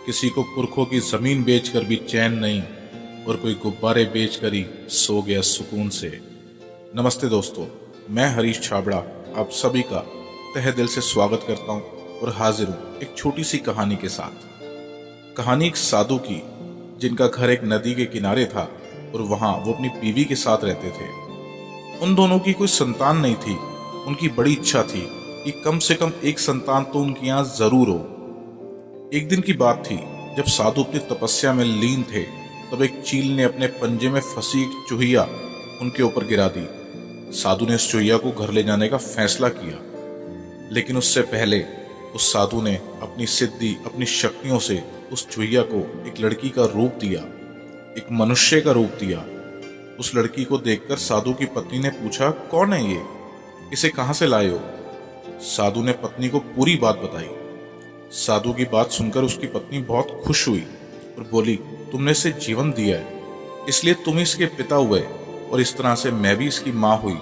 किसी को पुरखों की जमीन बेचकर भी चैन नहीं, और कोई गुब्बारे बेचकर ही सो गया सुकून से। नमस्ते दोस्तों, मैं हरीश छाबड़ा आप सभी का तहे दिल से स्वागत करता हूँ और हाजिर हूँ एक छोटी सी कहानी के साथ। कहानी एक साधु की, जिनका घर एक नदी के किनारे था और वहां वो अपनी बीवी के साथ रहते थे। उन दोनों की कोई संतान नहीं थी। उनकी बड़ी इच्छा थी कि कम से कम एक संतान तो उनके यहाँ जरूर हो। एक दिन की बात थी, जब साधु अपनी तपस्या में लीन थे, तब एक चील ने अपने पंजे में फंसी एक चूहिया उनके ऊपर गिरा दी। साधु ने उस चूहिया को घर ले जाने का फैसला किया, लेकिन उससे पहले उस साधु ने अपनी सिद्धि, अपनी शक्तियों से उस चूहिया को एक लड़की का रूप दिया, एक मनुष्य का रूप दिया। उस लड़की को देखकर साधु की पत्नी ने पूछा, कौन है ये, इसे कहां से लाए हो? साधु ने पत्नी को पूरी बात बताई। साधु की बात सुनकर उसकी पत्नी बहुत खुश हुई और बोली, तुमने इसे जीवन दिया है, इसलिए तुम इसके पिता हुए और इस तरह से मैं भी इसकी माँ हुई।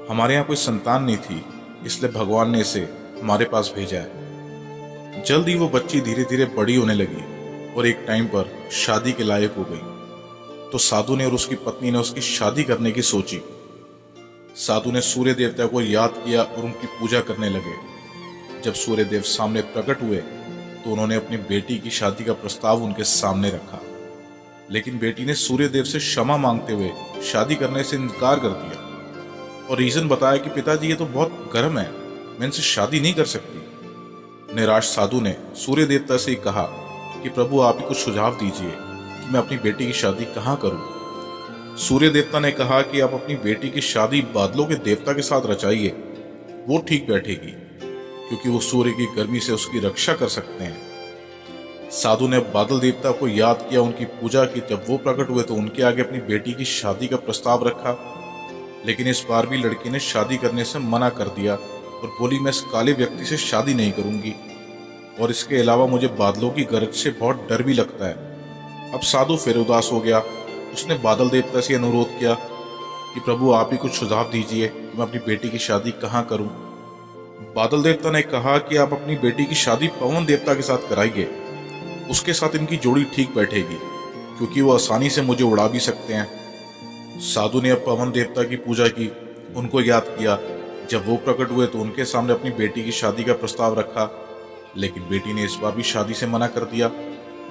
हमारे यहाँ कोई संतान नहीं थी, इसलिए भगवान ने इसे हमारे पास भेजा है। जल्द ही वो बच्ची धीरे धीरे बड़ी होने लगी और एक टाइम पर शादी के लायक हो गई। तो साधु ने और उसकी पत्नी ने उसकी शादी करने की सोची। साधु ने सूर्य देवता को याद किया और उनकी पूजा करने लगे। जब सूर्य देव सामने प्रकट हुए तो उन्होंने अपनी बेटी की शादी का प्रस्ताव उनके सामने रखा, लेकिन बेटी ने सूर्य देव से क्षमा मांगते हुए शादी करने से इनकार कर दिया और रीजन बताया कि पिताजी ये तो बहुत गर्म है, मैं इनसे शादी नहीं कर सकती। निराश साधु ने सूर्य देवता से कहा कि प्रभु आप ही कुछ सुझाव दीजिए कि मैं अपनी बेटी की शादी कहाँ करूं। सूर्य देवता ने कहा कि आप अपनी बेटी की शादी बादलों के देवता के साथ रचाइए, वो ठीक बैठेगी, क्योंकि वो सूर्य की गर्मी से उसकी रक्षा कर सकते हैं। साधु ने बादल देवता को याद किया, उनकी पूजा की। जब वो प्रकट हुए तो उनके आगे अपनी बेटी की शादी का प्रस्ताव रखा, लेकिन इस बार भी लड़की ने शादी करने से मना कर दिया और बोली, मैं इस काले व्यक्ति से शादी नहीं करूंगी, और इसके अलावा मुझे बादलों की गरज से बहुत डर भी लगता है। अब साधु फिर उदास हो गया। उसने बादल देवता से अनुरोध किया कि प्रभु आप ही कुछ सुझाव दीजिए कि मैं अपनी बेटी की शादी कहाँ करूं। बादल देवता ने कहा कि आप अपनी बेटी की शादी पवन देवता के साथ कराइए, उसके साथ इनकी जोड़ी ठीक बैठेगी, क्योंकि वो आसानी से मुझे उड़ा भी सकते हैं। साधु ने अब पवन देवता की पूजा की, उनको याद किया। जब वो प्रकट हुए तो उनके सामने अपनी बेटी की शादी का प्रस्ताव रखा, लेकिन बेटी ने इस बार भी शादी से मना कर दिया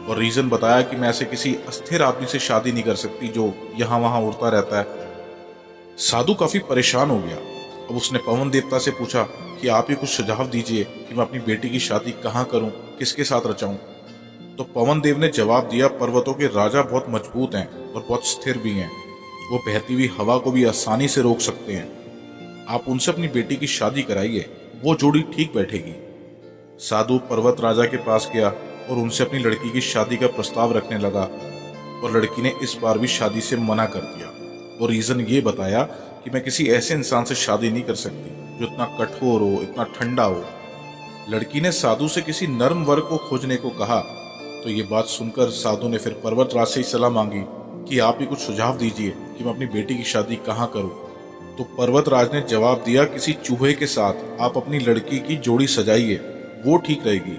और रीजन बताया कि मैं ऐसे किसी अस्थिर आदमी से शादी नहीं कर सकती जो यहाँ वहां उड़ता रहता है। साधु काफी परेशान हो गया। अब उसने पवन देवता से पूछा कि आप ही कुछ सुझाव दीजिए कि मैं अपनी बेटी की शादी कहाँ करूं, किसके साथ रचाऊं। तो पवन देव ने जवाब दिया, पर्वतों के राजा बहुत मजबूत हैं और बहुत स्थिर भी हैं, वो बहती हुई हवा को भी आसानी से रोक सकते हैं। आप उनसे अपनी बेटी की शादी कराइए, वो जोड़ी ठीक बैठेगी। साधु पर्वत राजा के पास गया और उनसे अपनी लड़की की शादी का प्रस्ताव रखने लगा, और लड़की ने इस बार भी शादी से मना कर दिया और रीजन ये बताया कि मैं किसी ऐसे इंसान से शादी नहीं कर सकती जो इतना कठोर हो, इतना ठंडा हो। लड़की ने साधु से किसी नर्म वर को खोजने को कहा। तो ये बात सुनकर साधु ने फिर पर्वतराज से ही सलाह मांगी कि आप ही कुछ सुझाव दीजिए कि मैं अपनी बेटी की शादी कहाँ करूं। तो पर्वतराज ने जवाब दिया, किसी चूहे के साथ आप अपनी लड़की की जोड़ी सजाइए, वो ठीक रहेगी,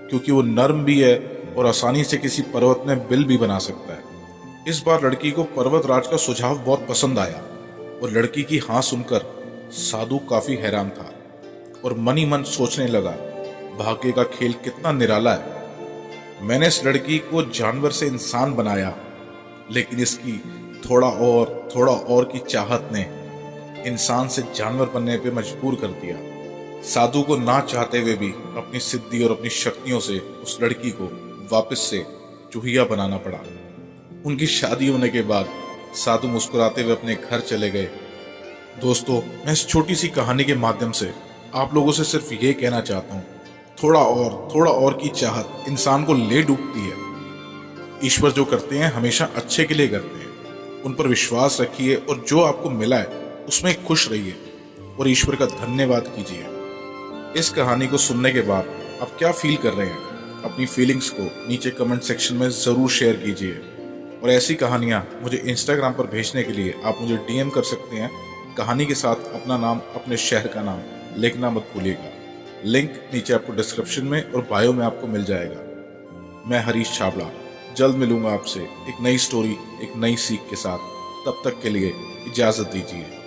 क्योंकि वो नर्म भी है और आसानी से किसी पर्वत में बिल भी बना सकता है। इस बार लड़की को पर्वतराज का सुझाव बहुत पसंद आया और लड़की की हाँ सुनकर साधु काफी हैरान था और मन ही मन सोचने लगा, भाग्य का खेल कितना निराला है। मैंने इस लड़की को जानवर से इंसान बनाया, लेकिन इसकी थोड़ा और की चाहत ने इंसान से जानवर बनने पे मजबूर कर दिया। साधु को ना चाहते हुए भी अपनी सिद्धि और अपनी शक्तियों से उस लड़की को वापस से चूहिया बनाना पड़ा। उनकी शादी होने के बाद साधु मुस्कुराते हुए अपने घर चले गए। दोस्तों, मैं इस छोटी सी कहानी के माध्यम से आप लोगों से सिर्फ ये कहना चाहता हूँ, थोड़ा और की चाहत इंसान को ले डूबती है। ईश्वर जो करते हैं हमेशा अच्छे के लिए करते हैं। उन पर विश्वास रखिए और जो आपको मिला है उसमें खुश रहिए और ईश्वर का धन्यवाद कीजिए। इस कहानी को सुनने के बाद आप क्या फील कर रहे हैं? अपनी फीलिंग्स को नीचे कमेंट सेक्शन में ज़रूर शेयर कीजिए। और ऐसी कहानियाँ मुझे इंस्टाग्राम पर भेजने के लिए आप मुझे डीएम कर सकते हैं। कहानी के साथ अपना नाम, अपने शहर का नाम लिखना मत भूलिएगा। लिंक नीचे आपको डिस्क्रिप्शन में और बायो में आपको मिल जाएगा। मैं हरीश छाबड़ा जल्द मिलूंगा आपसे एक नई स्टोरी, एक नई सीख के साथ। तब तक के लिए इजाजत दीजिए।